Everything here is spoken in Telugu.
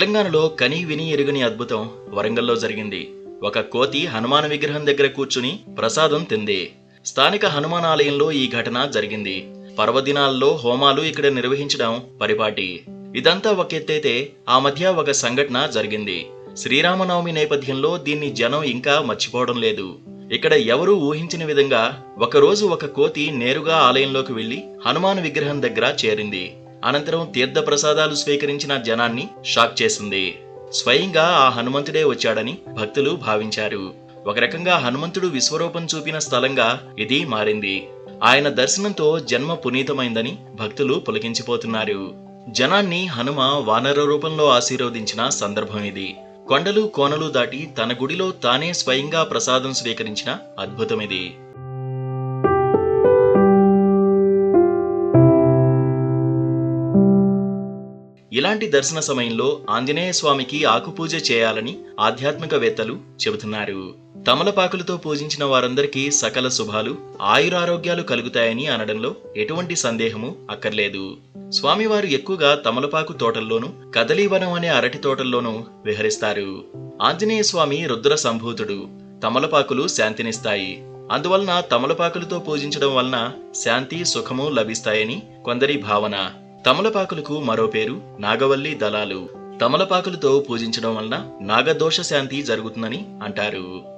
తెలంగాణలో కని విని ఎరుగని అద్భుతం వరంగల్లో జరిగింది. ఒక కోతి హనుమాన్ విగ్రహం దగ్గర కూర్చుని ప్రసాదం తింది. స్థానిక హనుమాన్ ఆలయంలో ఈ ఘటన జరిగింది. పర్వదినాల్లో హోమాలు ఇక్కడ నిర్వహించడం పరిపాటి. ఇదంతా ఒక ఎత్తైతే ఆ మధ్య ఒక సంఘటన జరిగింది. శ్రీరామనవమి నేపథ్యంలో దీన్ని జనం ఇంకా మర్చిపోవడం లేదు. ఇక్కడ ఎవరూ ఊహించిన విధంగా ఒకరోజు ఒక కోతి నేరుగా ఆలయంలోకి వెళ్లి హనుమాన్ విగ్రహం దగ్గర చేరింది. అనంతరం తీర్థ ప్రసాదాలు స్వీకరించిన జనాన్ని షాక్ చేసింది. స్వయంగా ఆ హనుమంతుడే వచ్చాడని భక్తులు భావించారు. ఒక రకంగా హనుమంతుడు విశ్వరూపం చూపిన స్థలంగా ఇది మారింది. ఆయన దర్శనంతో జన్మ పునీతమైందని భక్తులు పులకించిపోతున్నారు. జనాన్ని హనుమ వానర రూపంలో ఆశీర్వదించిన సందర్భం ఇది. కొండలు కోనలు దాటి తన గుడిలో తానే స్వయంగా ప్రసాదం స్వీకరించిన అద్భుతమిది. ఇలాంటి దర్శన సమయంలో ఆంజనేయ స్వామికి ఆకుపూజ చేయాలని ఆధ్యాత్మికవేత్తలు చెబుతున్నారు. తమలపాకులతో పూజించిన వారందరికీ సకల శుభాలు, ఆయురారోగ్యాలు కలుగుతాయని అనడంలో ఎటువంటి సందేహము అక్కర్లేదు. స్వామివారు ఎక్కువగా తమలపాకు తోటల్లోనూ, కదలీవనం అనే అరటి తోటల్లోనూ విహరిస్తారు. ఆంజనేయ స్వామి రుద్ర సంభూతుడు. తమలపాకులు శాంతినిస్తాయి. అందువలన తమలపాకులతో పూజించడం వలన శాంతి, సుఖము లభిస్తాయని కొందరి భావన. తమలపాకులకు మరో పేరు నాగవల్లి దళాలు. తమలపాకులతో పూజించడం వలన నాగదోష శాంతి జరుగుతుందని అంటారు.